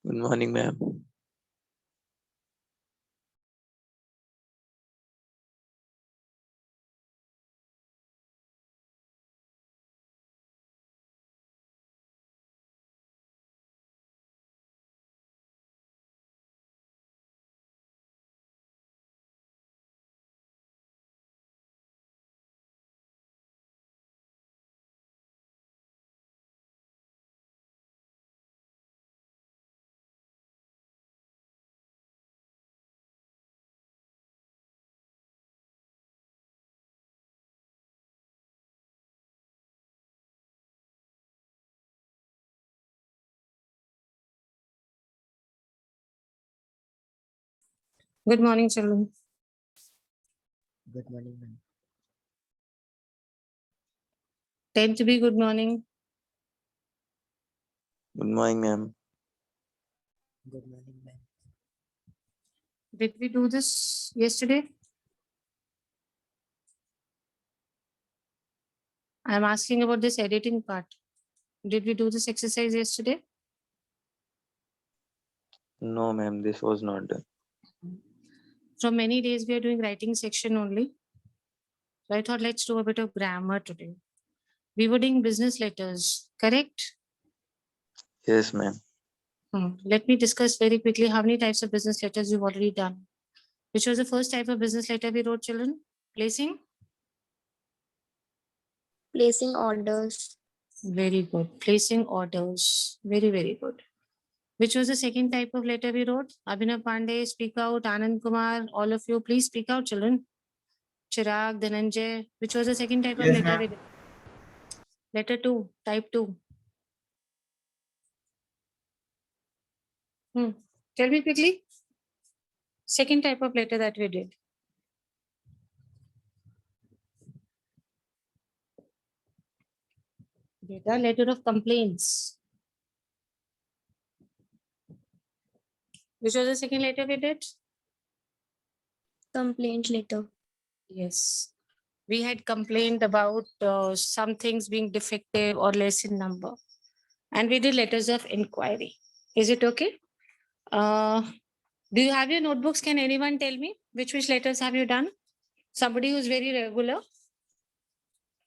Good morning, ma'am. Good morning, children. Good morning, ma'am. 10th B, good morning. Good morning, ma'am. Good morning, ma'am. Did we do this yesterday? I'm asking about this editing part. Did we do this exercise yesterday? No, ma'am, this was not done. From many days, we are doing writing section only. So I thought let's do a bit of grammar today. We were doing business letters, correct? Yes, ma'am. Let me discuss very quickly how many types of business letters you've already done. Which was the first type of business letter we wrote, children? Placing? Placing orders. Very good. Placing orders. Very, very good. Which was the second type of letter we wrote? Abhinav Pandey, speak out. Anand Kumar, all of you, please speak out, children. Chirag, Dhananjay. Which was the second type of letter we did? Letter 2, type 2. Tell me quickly. Second type of letter that we did. Data letter of complaints. Which was the second letter we did? Complaint letter. Yes. We had complained about some things being defective or less in number. And we did letters of inquiry. Is it okay? Do you have your notebooks? Can anyone tell me which letters have you done? Somebody who's very regular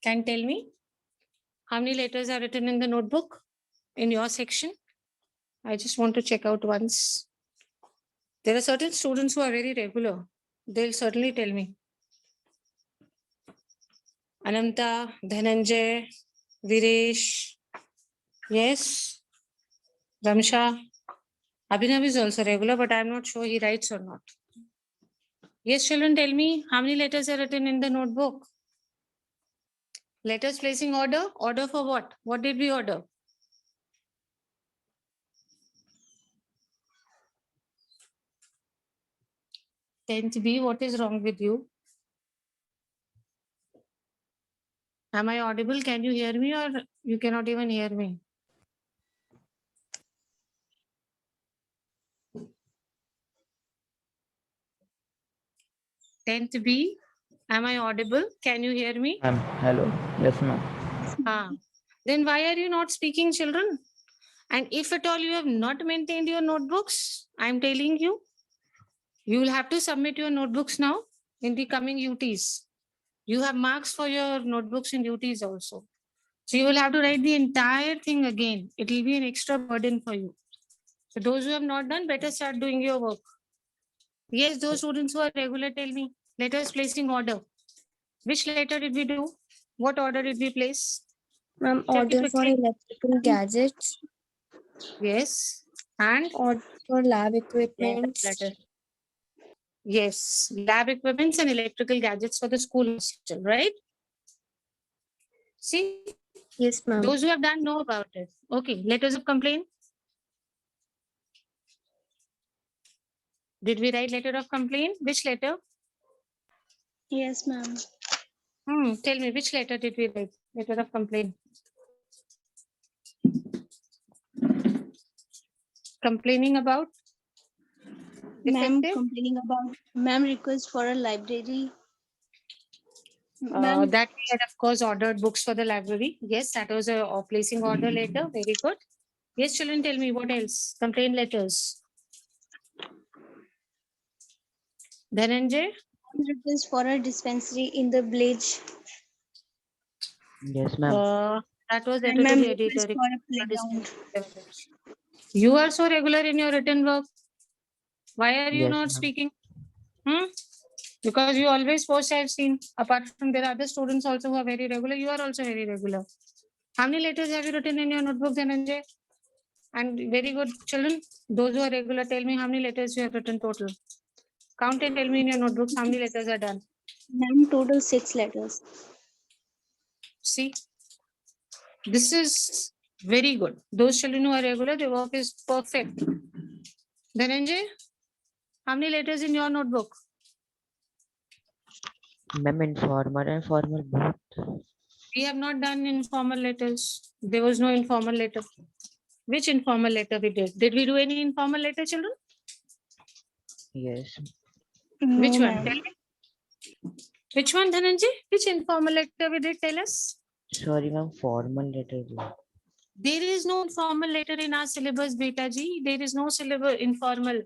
can tell me how many letters are written in the notebook in your section. I just want to check out once. There are certain students who are very regular. They'll certainly tell me. Ananta, Dhananjay, Viresh. Yes. Ramsha. Abhinav is also regular, but I'm not sure he writes or not. Yes, children, tell me how many letters are written in the notebook? Letters placing order. Order for what? What did we order? Tenth B, what is wrong with you? Am I audible? Can you hear me or you cannot even hear me? Tenth B, am I audible? Can you hear me? Ma'am, hello. Yes, ma'am. Then why are you not speaking, children? And if at all you have not maintained your notebooks, I'm telling you, you will have to submit your notebooks now in the coming UTs. You have marks for your notebooks in UTs also. So you will have to write the entire thing again. It will be an extra burden for you. So those who have not done, better start doing your work. Yes, those students who are regular, tell me. Letters placing order. Which letter did we do? What order did we place? Ma'am, Tell me order for quickly. electrical gadgets. Yes. And? Order for lab equipment. Yes, lab equipments and electrical gadgets for the school hospital, right? See, Yes, ma'am. those who have done know about it. Okay, letters of complaint. Did we write letter of complaint? Which letter? Yes, ma'am. Tell me, which letter did we write? Letter of complaint. Complaining about? Ma'am, Defective? complaining about ma'am request for a library. Ma'am, That we had, of course, ordered books for the library. Yes, that was a placing order letter. Very good. Yes, children, tell me what else? Complaint letters. Dhananjay? Request for a dispensary in the village. Yes, ma'am. That was And letter to ma'am, the editor. request for a playground. You are so regular in your written work. Why are you Yes, not ma'am. speaking? Because you always post, I've seen. Apart from there are other students also who are very regular. You are also very regular. How many letters have you written in your notebook, Dhananjay? And very good children. Those who are regular, tell me how many letters you have written total. Count and tell me in your notebooks how many letters are done. Ma'am, total 6 letters. See, this is very good. Those children who are regular, their work is perfect. Dhananjay, how many letters in your notebook? Ma'am, informal and formal both. We have not done informal letters. There was no informal letter. Which informal letter we did? Did we do any informal letter, children? Yes. No, Which one? ma'am. Tell me. Which one, Dhananjay? Which informal letter we did? Tell us. Sorry, ma'am. Formal letter. There is no informal letter in our syllabus, Beta ji. There is no syllabus informal.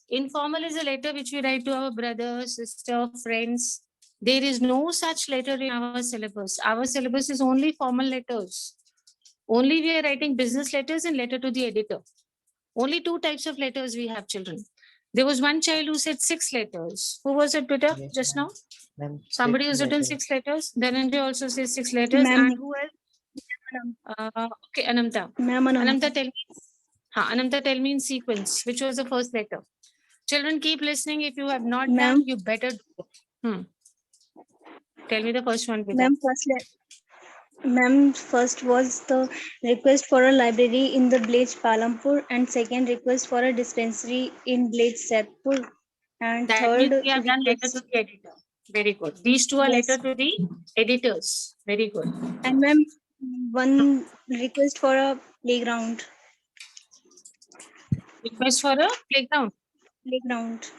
Informal is a letter which we write to our brother, sister, friends. There is no such letter in our syllabus. Our syllabus is only formal letters. Only we are writing business letters and letter to the editor. Only 2 types of letters we have, children. There was one child who said 6 letters. Who was it, Peter, Yes, just ma'am. now? Ma'am, Somebody 6 has written letters. 6 letters. Dhananjay also says 6 letters. Ma'am, And who else? Okay, Anamta. ma'am, Anamta, tell me. Anamta, tell me in sequence, which was the first letter? Children, keep listening. If you have not Ma'am. done, you better do it. Tell me the first one, Peter. Ma'am, first was the request for a library in the village Palampur, and second request for a dispensary in village Saidpur, and That third means we have done letter to request. the editor. Very good. These 2 are Yes. letter to the editors. Very good. And ma'am, one request for a playground. Request for a playground. Playground.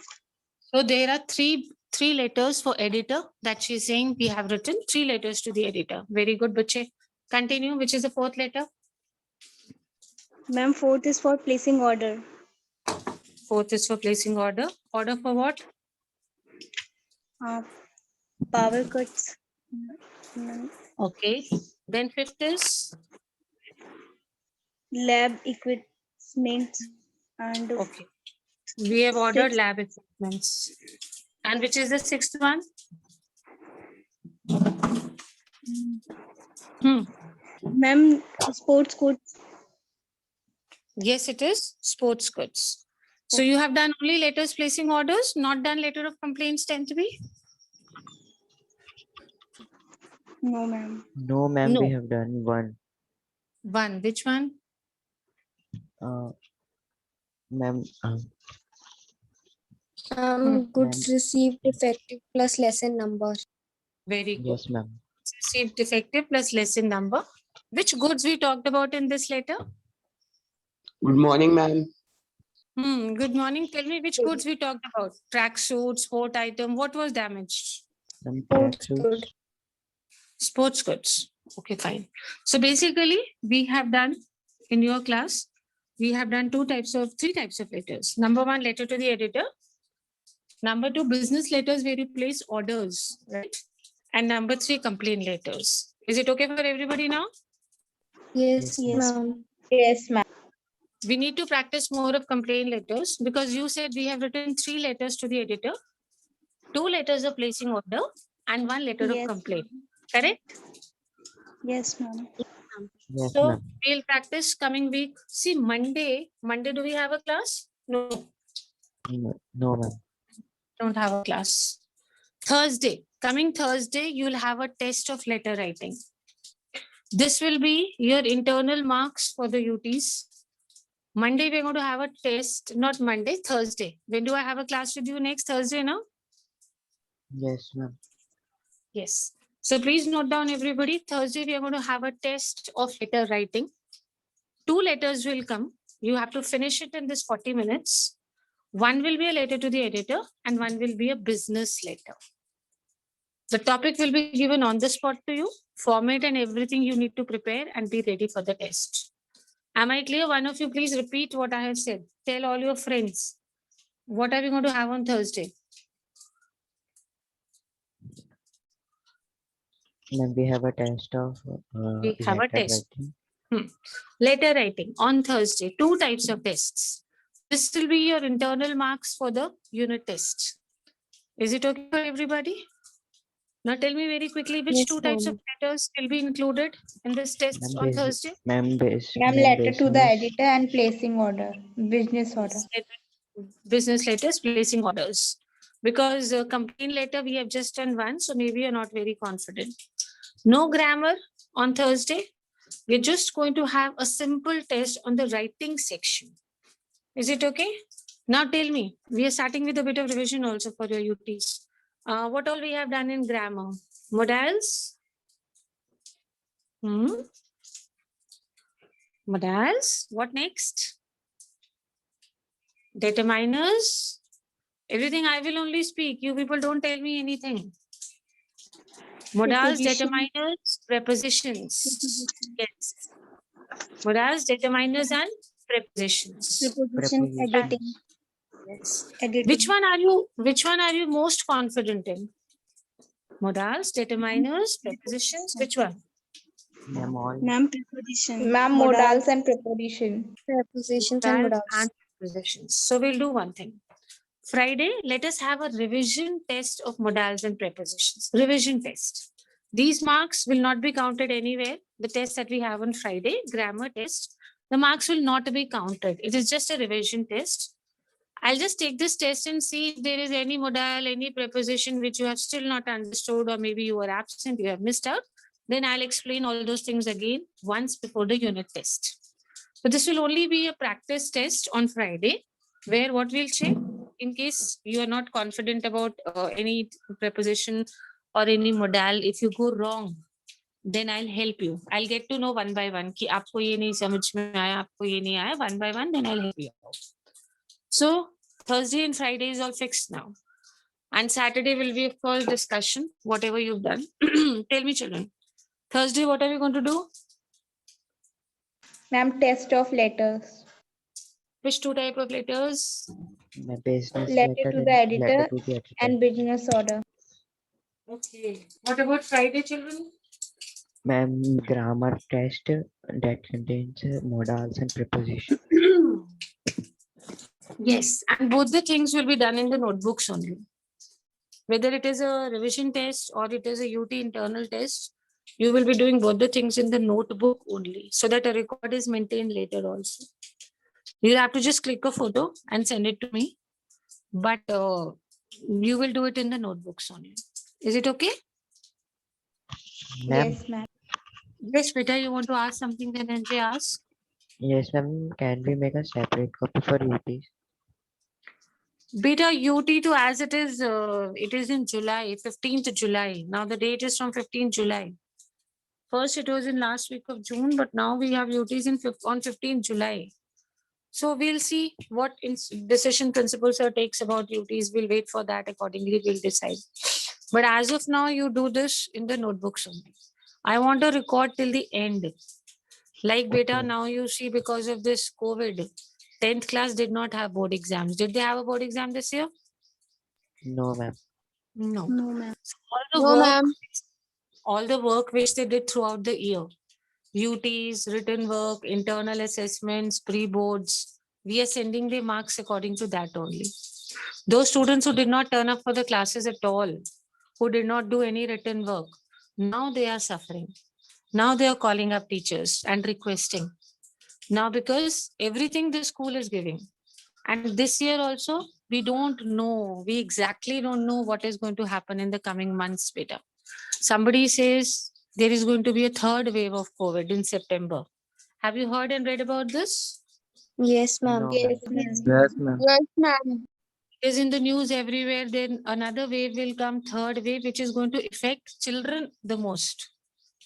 So there are three letters for editor that she's saying we have written 3 letters to the editor. Very good, Bache. Continue. Which is the 4th letter? Ma'am, fourth is for placing order. 4th is for placing order. Order for what? Power cuts. Okay. Then 5th is? Lab equipment. And Okay. We have ordered Sixth. lab equipments. And which is the 6th one? ma'am, sports goods. Yes, it is sports goods. So you have done only letters placing orders, not done letter of complaints 10th B? No, ma'am. No, ma'am. No. We have done one. One. Which one? Ma'am. Goods received defective plus lesson number. Very good. Yes, ma'am. Received defective plus lesson number. Which goods we talked about in this letter? Good morning, ma'am. Good morning. Tell me which goods we talked about. Tracksuit, sport item. What was damaged? Some tracksuits. Sports goods. Okay, fine. So basically, we have done in your class, we have done 3 types of letters. Number 1, letter to the editor. Number 2, business letters where you place orders, right? And number 3, complaint letters. Is it okay for everybody now? Yes, ma'am. Yes, ma'am. We need to practice more of complaint letters because you said we have written 3 letters to the editor, 2 letters of placing order, and 1 letter of Yes. complaint. Correct? Yes, ma'am. Yes, So ma'am. we'll practice coming week. See, Monday do we have a class? No, No, ma'am. don't have a class. Coming Thursday, you'll have a test of letter writing. This will be your internal marks for the UTs. Monday, we're going to have a test, not Monday, Thursday. When do I have a class with you next Thursday now? Yes, ma'am. Yes. So please note down everybody, Thursday, we are going to have a test of letter writing. 2 letters will come. You have to finish it in this 40 minutes. 1 will be a letter to the editor and 1 will be a business letter. The topic will be given on the spot to you, format and everything you need to prepare and be ready for the test. Am I clear? One of you please repeat what I have said. Tell all your friends. What are we going to have on Thursday? Ma'am, we have a test of We have a letter test. writing. Letter writing on Thursday. 2 types of tests. This will be your internal marks for the unit test. Is it okay for everybody? Now tell me very quickly which Yes, 2 types of ma'am. letters will be included in this test Ma'am, on Thursday? Ma'am, Ma'am, letter to the editor and placing order, business order. Business letters, placing orders. Because complaint letter we have just done once, so maybe you're not very confident. No grammar on Thursday. We're just going to have a simple test on the writing section. Is it okay? Now tell me, we are starting with a bit of revision also for your UTs. What all we have done in grammar? Modals? Modals? What next? Determiners? Everything I will only speak. You people don't tell me anything. Modals, Preposition. determiners, prepositions. Yes. Modals, determiners, and prepositions. Preposition, editing. Yes. Editing. Which one are you most confident in? Modals, determiners, prepositions, which one? Ma'am, all. Ma'am, preposition. Ma'am, modals and preposition. Prepositions Modals and modals. and prepositions. So we'll do one thing. Friday, let us have a revision test of modals and prepositions. Revision test. These marks will not be counted anywhere. The test that we have on Friday, grammar test, the marks will not be counted. It is just a revision test. I'll just take this test and see if there is any modal, any preposition which you have still not understood, or maybe you were absent, you have missed out. Then I'll explain all those things again once before the unit test. So this will only be a practice test on Friday, where what we'll check in case you are not confident about any preposition or any modal. If you go wrong, then I'll help you. I'll get to know one by one कि आपको ये नहीं समझ में आया, आपको ये नहीं आया. One by one, then I'll help you out. So Thursday and Friday is all fixed now. And Saturday will be, of course, discussion, whatever you've done. Tell me, children. Thursday, what are we going to do? Ma'am, test of letters. Which 2 type of letters? My business Letter to the and letter editor to the editor. and business order. Okay. What about Friday, children? Ma'am, grammar test that contains modals and preposition. Yes, and both the things will be done in the notebooks only. Whether it is a revision test or it is a UT internal test, you will be doing both the things in the notebook only, so that a record is maintained later also. You have to just click a photo and send it to me, but you will do it in the notebooks only. Is it okay? Ma'am, Yes, ma'am. Yes, Beta, you want to ask something, then NJ ask. yes, ma'am. Can we make a separate copy for UTs? Beta UT to as it is in July, 15th July. Now the date is from 15th July. First it was in last week of June, but now we have UTs on 15th July. So we'll see what decision principal sir takes about UTs. We'll wait for that. Accordingly, we'll decide. But as of now, you do this in the notebooks only. I want to record till the end. Like Beta, Okay. now you see because of this COVID, 10th class did not have board exams. Did they have a board exam this year? No, ma'am. No. No, ma'am. All the work which they did throughout the year, UTs, written work, internal assessments, pre-boards, we are sending the marks according to that only. Those students who did not turn up for the classes at all, who did not do any written work, now they are suffering. Now they are calling up teachers and requesting. Now because everything the school is giving. And this year also, we don't know, we exactly don't know what is going to happen in the coming months, Beta. Somebody says there is going to be a 3rd wave of COVID in September. Have you heard and read about this? Yes, ma'am. No, Yes, ma'am. ma'am. Yes, ma'am. Yes, ma'am. It is in the news everywhere. Then another wave will come, 3rd wave, which is going to affect children the most.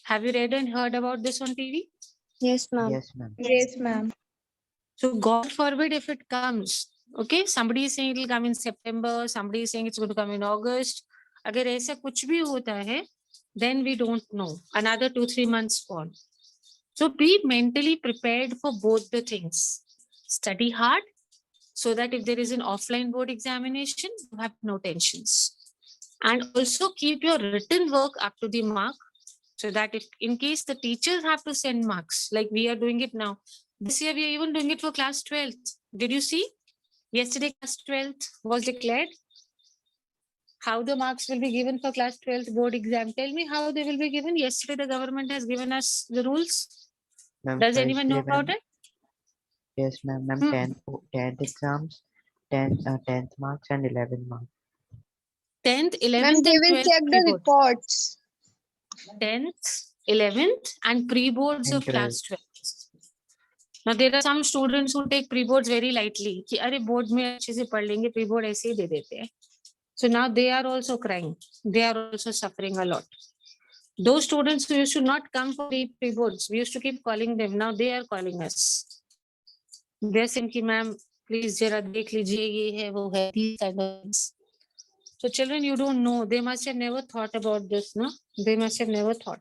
Have you read and heard about this on TV? Yes, ma'am. Yes, ma'am. Yes, ma'am. So God forbid if it comes. Okay, somebody is saying it will come in September, somebody is saying it's going to come in August. अगर ऐसा कुछ भी होता है, then we don't know. Another 2-3 months gone. So be mentally prepared for both the things. Study hard so that if there is an offline board examination, you have no tensions. And also keep your written work up to the mark so that if in case the teachers have to send marks, like we are doing it now, this year we are even doing it for class 12th. Did you see? Yesterday class 12th was declared. How the marks will be given for class 12th board exam. Tell me how they will be given. Yesterday the government has given us the rules. Ma'am, Does anyone know firstly, about ma'am, it? yes, ma'am, ma'am, Hmm. 10th exams, 10th marks and 11th marks. 10th, Ma'am, 11th they and will 12th check the pre-board. reports. 10th, 11th and pre-boards And of class 12th. Now there are some students who take pre-boards very lightly. कि अरे board में अच्छे से पढ़ लेंगे, pre-board ऐसे ही दे देते हैं. So now they are also crying. They are also suffering a lot. Those students who used to not come for the pre-boards, we used to keep calling them. Now they are calling us. They are saying कि ma'am, please जरा देख लीजिए ये है वो है. These kind of things. So children, you don't know. They must have never thought about this, no? They must have never thought.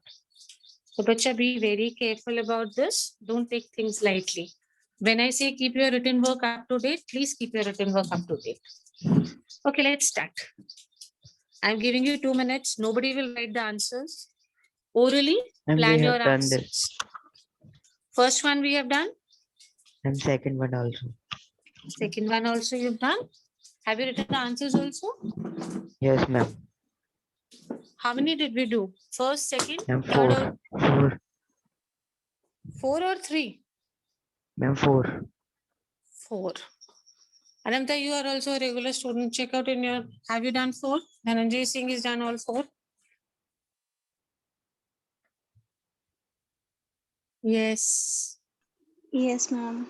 So bacha, be very careful about this. Don't take things lightly. When I say keep your written work up to date, please keep your written work up to date. Okay, let's start. I'm giving you 2 minutes. Nobody will write the answers. Orally, we plan your have done answers. this. First one we have done. And second one also. Second one also you've done. Have you written the answers also? Yes, ma'am. How many did we do? First, second, Ma'am, third, or 4. 4 or 3? Ma'am, 4. 4. Ananta, you are also a regular student. Check out in your, have you done 4? Dhananjay Singh is done all 4. Yes. Yes, ma'am.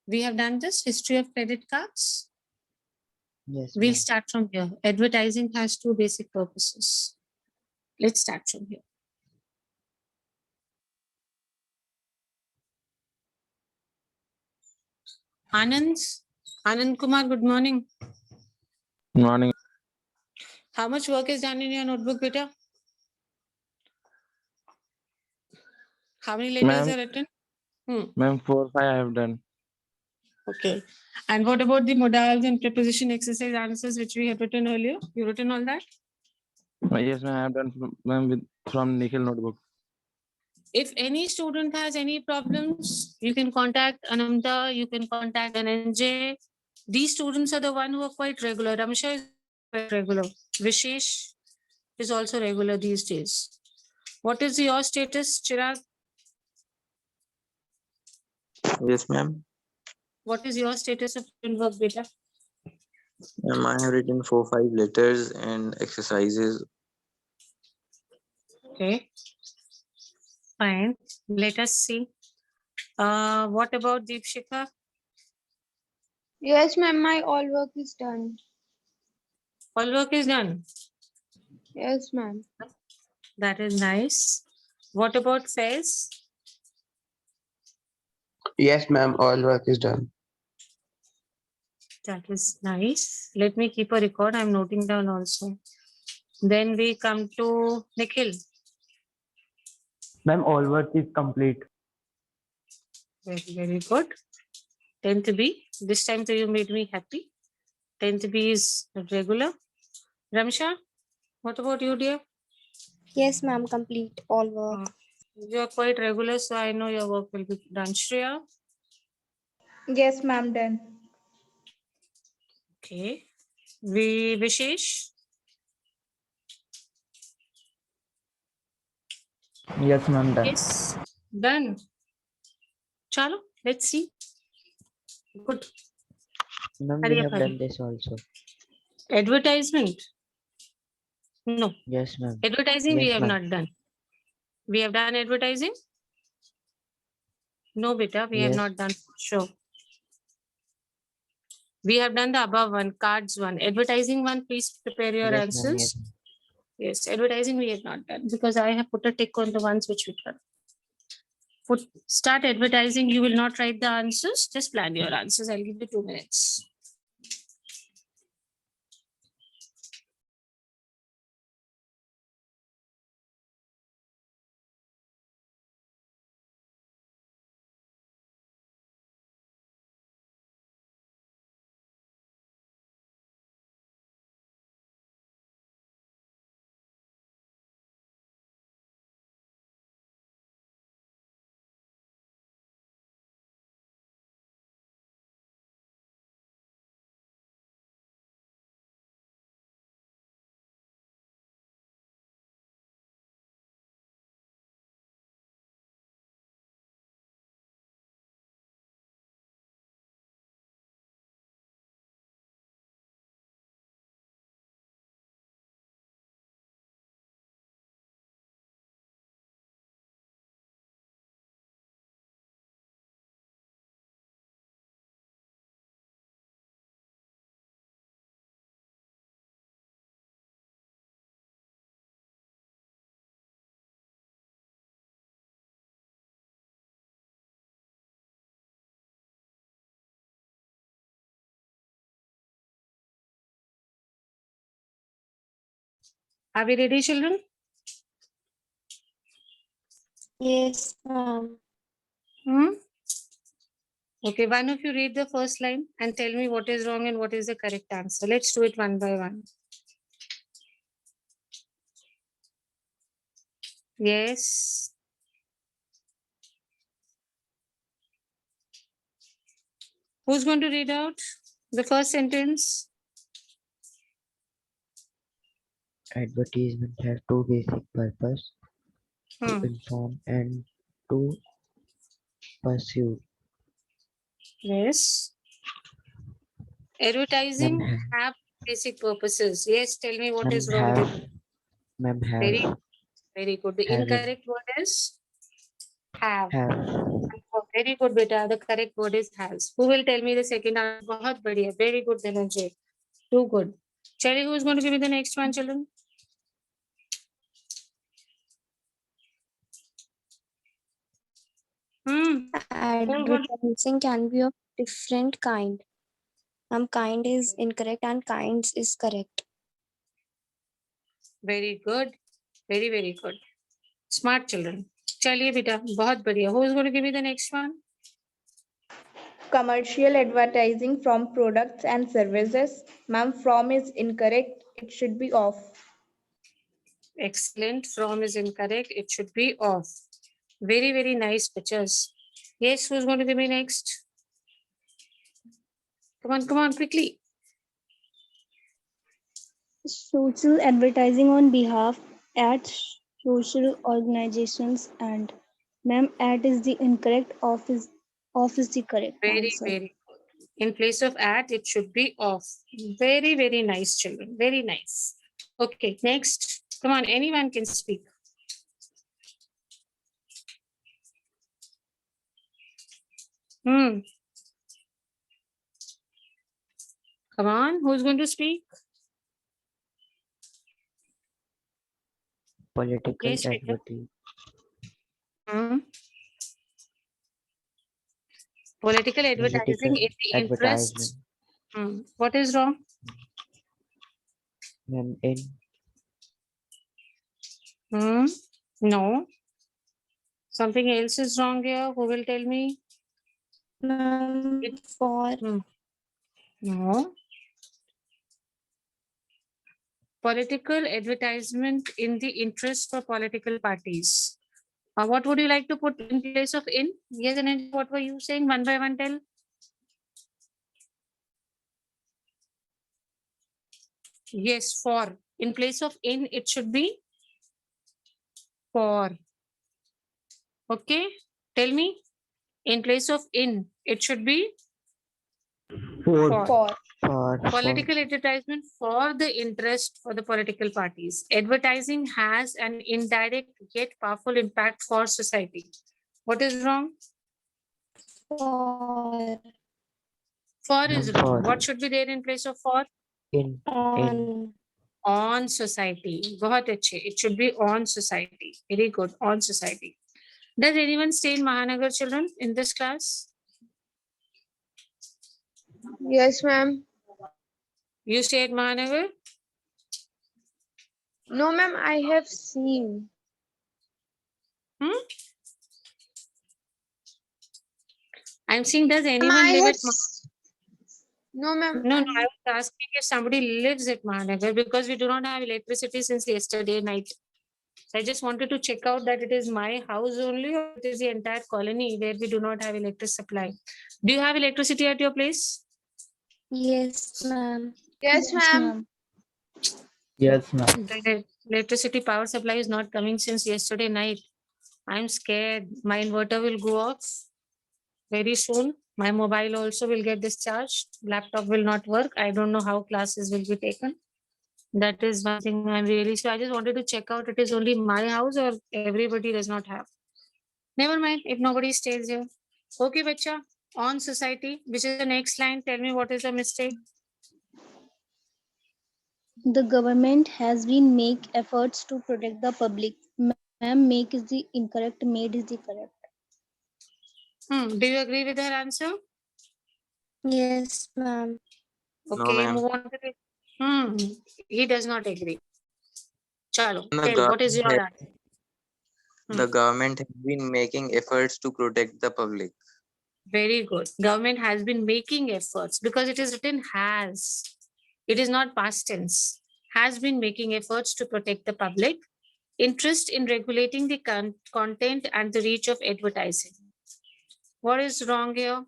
We have done this history of credit cards. Yes, We'll ma'am. start from here. Advertising has 2 basic purposes. Let's start from here. Anand Kumar, good morning. Morning, How much work is done in your notebook, beta? How many letters Ma'am. are written? ma'am. 4, 5 I have done. Okay. And what about the modals and preposition exercise answers which we have written earlier? You written all that? Yes, ma'am. I have done from Nikhil notebook. If any student has any problems, you can contact Anamta, you can contact NNJ. These students are the one who are quite regular. Ramsha is quite regular. Vishesh is also regular these days. What is your status, Chirag? Yes, ma'am. What is your status of written work, beta? Ma'am, I have written 4, 5 letters and exercises. Okay. Fine. Let us see. What about Deepshika? Yes, ma'am, my all work is done. All work is done. Yes, ma'am. That is nice. What about Faiz? Yes, ma'am. All work is done. That is nice. Let me keep a record. I'm noting down also. Then we come to Nikhil. Ma'am, all work is complete. Very, very good. 10th B. This time to you made me happy. 10th B is regular. Ramsha, what about you, dear? Yes, ma'am, complete all work. You are quite regular, so I know your work will be done. Shreya? Yes, ma'am, done. Okay. Vishesh? Yes, ma'am, done. Yes. Done. Chalo, let's see. Good. Ma'am, Hurry we up, have hurry. done this also. Advertisement? No. Yes, ma'am. Advertising we Yes, have ma'am. not done. We have done advertising? No, beta, we have Yes. not done. Sure. We have done the above one, cards one. Advertising one, please prepare your Yes, ma'am. answers. Yes, ma'am. Yes, advertising we have not done because I have put a tick on the ones which we done. Start advertising. You will not write the answers. Just plan your answers. I'll give you 2 minutes. Are we ready, children? Yes, ma'am. Hmm? Okay, one of you read the first line and tell me what is wrong and what is the correct answer. Let's do it one by one. Yes. Who's going to read out the first sentence? Advertisement have two basic purpose: to Hmm. inform and to pursue. Yes. Ma'am, Advertising have, have basic purposes. Yes, tell me what ma'am is wrong with have, it. ma'am Very, have, very good. The having, incorrect word is have. have. Oh, very good, beta. The correct word is has. Who will tell me the second answer? बहुत बढ़िया. Very good, Dhananjay. Too good. Cherry, who is going to give me the next one, children? Hmm. Advertising can be of different kind. Kind is incorrect and kinds is correct. Very good. Very, very good. Smart children. चलिए बेटा बहुत बढ़िया. Who is going to give me the next one? Commercial advertising from products and services. Ma'am, from is incorrect. It should be off. Excellent. From is incorrect. It should be off. Very, very nice pictures. Yes, who's going to give me next? Come on, quickly. Social advertising on behalf at social organizations and ma'am at is the incorrect off is the correct Very, answer. very good. In place of at, it should be off. Very, very nice, children. Very nice. Okay, next. Come on, anyone can speak. Hmm. Come on, who's going to speak? Political Yes, Peter. advertising. Hmm. Political advertising in the advertisement. interest. What is wrong? Ma'am, in No. Something else is wrong here. Who will tell me? For No. Political advertisement in the interest for political parties. What would you like to put in place of in? Yes, and what were you saying? One by one, tell. Yes, for. In place of in, it should be for. Okay, tell me. In place of in, it should be for. For. Political advertisement for the interest for the political parties. Advertising has an indirect yet powerful impact for society. What is wrong? for For is For. wrong. What should be there in place of for? in on On society. बहुत अच्छे. It should be on society. Very good. On society. Does anyone stay in Mahanagar, children, in this class? Yes, ma'am. You stay at Mahanagar? No, ma'am, I have seen. I'm saying, does anyone live at Mahanagar? No, ma'am. No, I was asking if somebody lives at Mahanagar because we do not have electricity since yesterday night. I just wanted to check out that it is my house only or it is the entire colony where we do not have electric supply. Do you have electricity at your place? yes, ma'am. Yes, ma'am. Yes, ma'am. The electricity power supply is not coming since yesterday night. I'm scared. My inverter will go off very soon. My mobile also will get discharged. Laptop will not work. I don't know how classes will be taken. That is one thing I'm really sure. I just wanted to check out it is only my house or everybody does not have. Never mind if nobody stays here. Okay, bacha. On society, which is the next line. Tell me what is the mistake. The government has been make efforts to protect the public. Ma'am, make is the incorrect, made is the correct. Do you agree with her answer? Yes, ma'am. Okay, ma'am. move on to the. He does not agree. Chalo, The tell what is your government, answer? the government has been making efforts to protect the public. Very good. Government has been making efforts because it is written has. It is not past tense. Has been making efforts to protect the public interest in regulating the content and the reach of advertising. What is wrong here?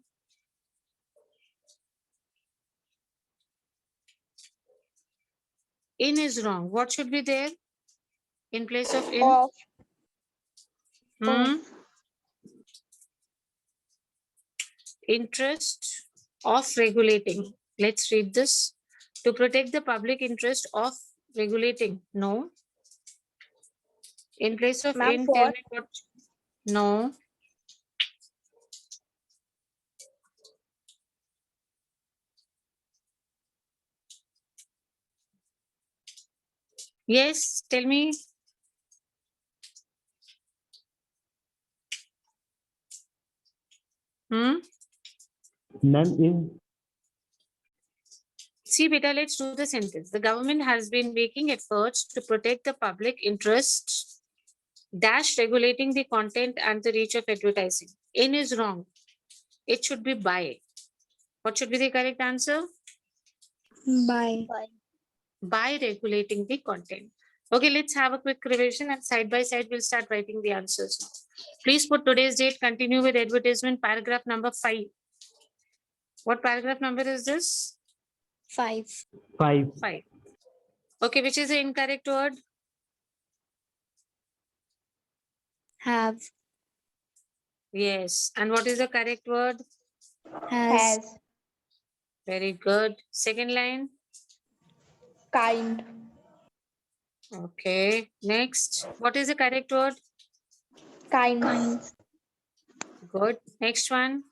In is wrong. What should be there in place of in? Of. Hmm? Interest of regulating. Let's read this. To protect the public interest of regulating. No. In place of Ma'am, in, tell for. me what. No. Yes, tell me. Hmm? Ma'am, is See, beta, let's do the sentence. The government has been making efforts to protect the public interest, dash regulating the content and the reach of advertising. In is wrong. It should be by. What should be the correct answer? By. By regulating the content. Okay, let's have a quick revision and side by side we'll start writing the answers now. Please put today's date, continue with advertisement, paragraph number 5. What paragraph number is this? 5. 5. 5. Okay, which is the incorrect word? Have. Yes. And what is the correct word? Has. Has. Very good. Second line. Kind. Okay. Next. What is the correct word? Kind. Good. Next one.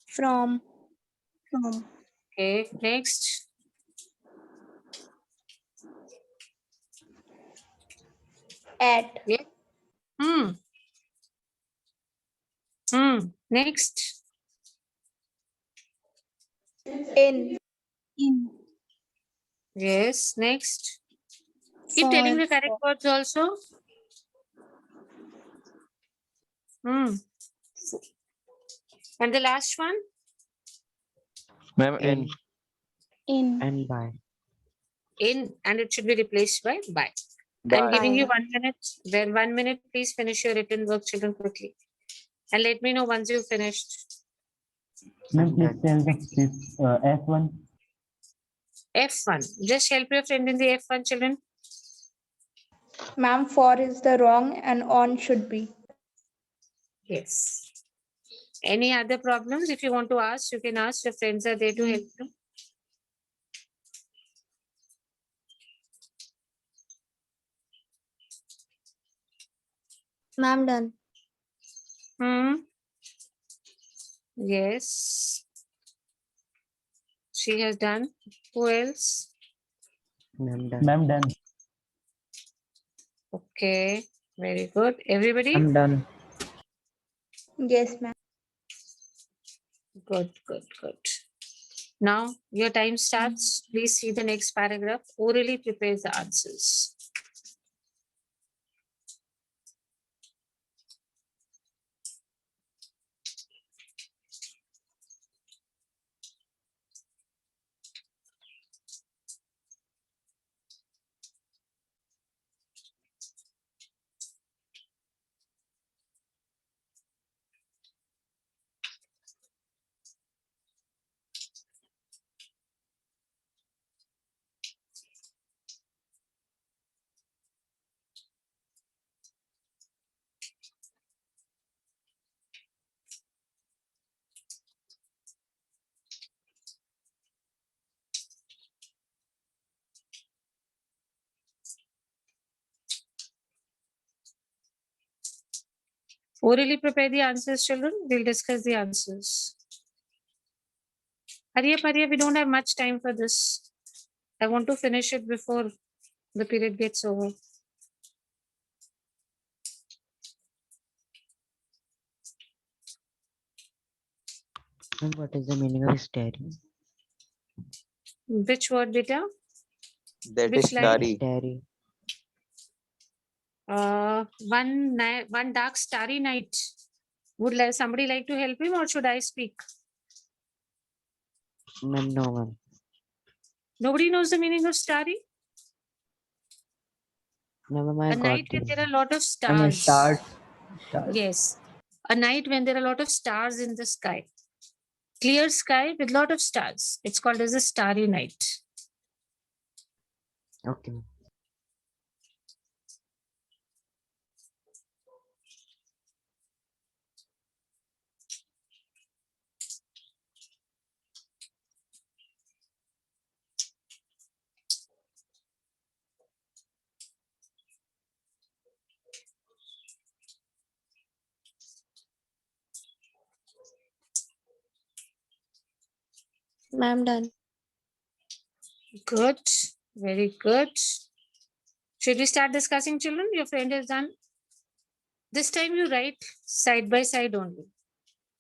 From. Okay. Next. At. Yeah. Next. In. Yes. Next. Keep telling the correct words also. And the last one. Ma'am, in. And by. In, and it should be replaced by by. I'm giving you 1 minute. Then 1 minute, please finish your written work, children, quickly. And let me know once you've finished. Ma'am, please tell this F1. F1. Just help your friend in the F1, children. Ma'am, for is the wrong and on should be. Yes. Any other problems? If you want to ask, you can ask. Your friends are there to help you. Ma'am, done. Yes. She has done. Who else? Ma'am, done. Ma'am, done. Okay. Very good. Everybody? I'm done. Yes, ma'am. Good, good, good. Now your time starts. Please see the next paragraph. Orally prepare the answers. Orally prepare the answers, children. We'll discuss the answers. Hurry up, hurry up. We don't have much time for this. I want to finish it before the period gets over. And what is the meaning of study? Which word, beta? That Which is line? Dari. Study. One dark starry night. Would somebody like to help him, or should I speak? Ma'am, no, ma'am. Nobody knows the meaning of starry? No, ma'am, I A got night when you. there are a lot of Ma'am, stars. stars. Yes. A night when there are a lot of stars in the sky. Clear sky with lot of stars. It's called as a starry night. Okay. Ma'am, done. Good. Very good. Should we start discussing, children? Your friend has done. This time you write side by side only.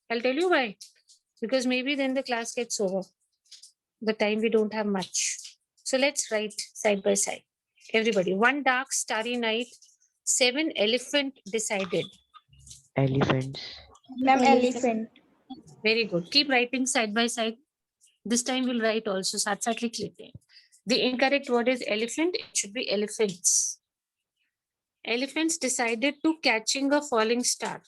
I'll tell you why. Because maybe then the class gets over. The time we don't have much. So let's write side by side. Everybody. One dark starry night, 7 elephant decided. Elephants. Ma'am, elephant. Very good. Keep writing side by side. This time we'll write also. साथ साथ लिख लेते हैं. The incorrect word is elephant. It should be elephants. Elephants decided to catching a falling star.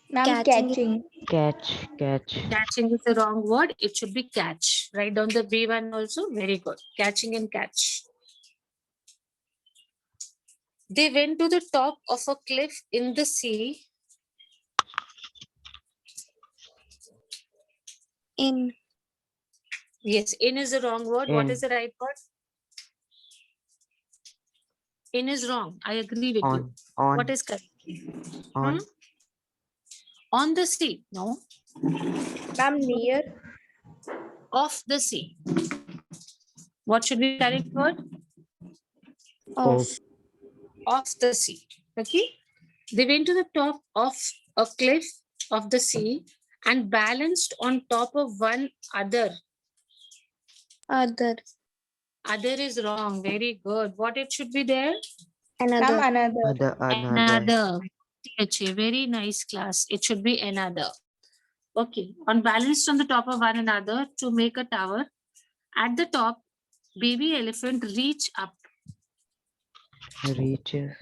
Ma'am, Catching. catching. Catch. Catching is the wrong word. It should be catch. Write down the B one also. Very good. Catching and catch. They went to the top of a cliff in the sea. In. Yes, in is the wrong word. What In. is the right word? In is wrong. I agree with you. On. What is correct? On. On the sea. No. Ma'am, near. Of the sea. What should be correct word? Of. Of the sea. Okay. They went to the top of a cliff of the sea and balanced on top of one other. Other. Other is wrong. Very good. What it should be there? Another. Ma'am, another. Another. Very nice class. It should be another. Okay. On balanced on the top of one another to make a tower. At the top, baby elephant reach up. Reaches.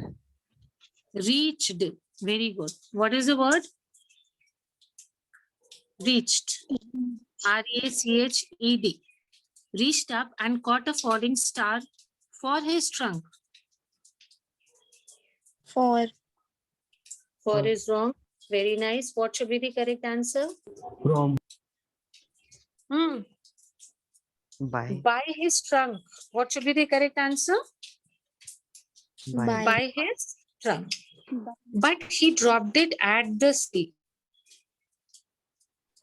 Reached. Very good. What is the word? Reached. RACHED. Reached up and caught a falling star for his trunk. For. For is wrong. Very nice. What should be the correct answer? From. By. By his trunk. What should be the correct answer? By. By his trunk. But he dropped it at the sea.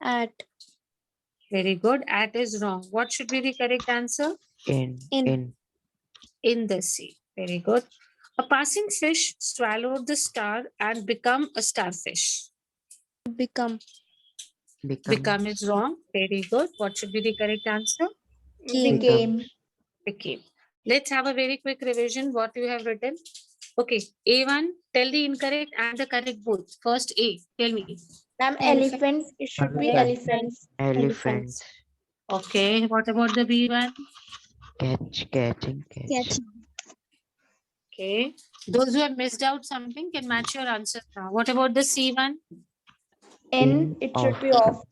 At. Very good. At is wrong. What should be the correct answer? In. In. In the sea. Very good. A passing fish swallowed the star and become a starfish. Become. Become is wrong. Very good. What should be the correct answer? Became. Became. Let's have a very quick revision. What you have written. Okay. A1, tell the incorrect and the correct both. First A, tell me. Ma'am, elephant. It should be elephants. Elephants. Okay. What about the B1? Catching. Catching. Okay. Those who have missed out something can match your answer now. What about the C1? In. It should be off.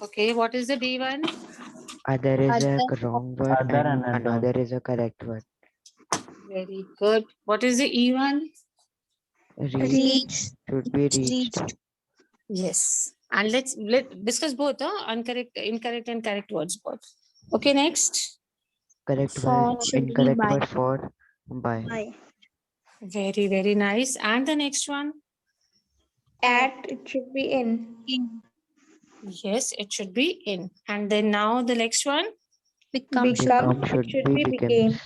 Okay. What is the D1? Other is a wrong word Other and another. another is a correct word. Very good. What is the E1? Reach. Should be reached. Yes. And let's discuss both, incorrect and correct words both. Okay, next. Correct For word. should be Incorrect by. word for by. By. Very, very nice. And the next one? At. It should be in. Yes, it should be in. And then now the next one? Become. Become. Become It should be became.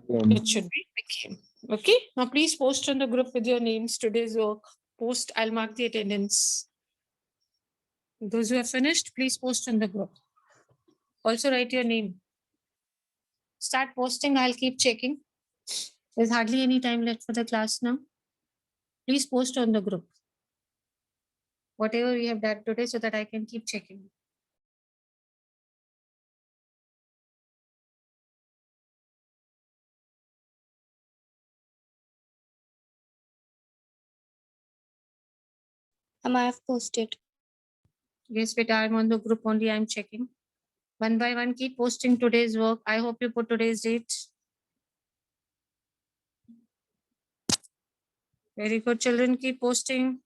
It should be became. Okay. Now please post on the group with your names, today's work. Post, I'll mark the attendance. Those who have finished, please post on the group. Also write your name. Start posting, I'll keep checking. There's hardly any time left for the class now. Please post on the group whatever we have done today so that I can keep checking. I have posted. Yes, beta, I'm on the group only. I'm checking. One by one, keep posting today's work. I hope you put today's date. Very good, children. Keep posting.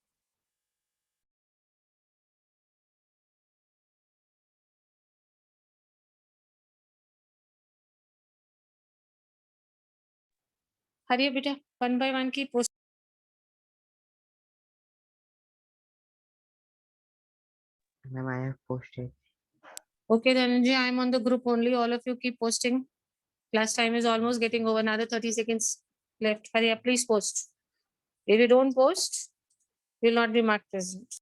Hurry up, beta. One by one, keep posting. Ma'am, I have posted. Okay, Dhananjay, I'm on the group only. All of you keep posting. Class time is almost getting over. Another 30 seconds left. Hurry up, please post. If you don't post, you will not be marked present.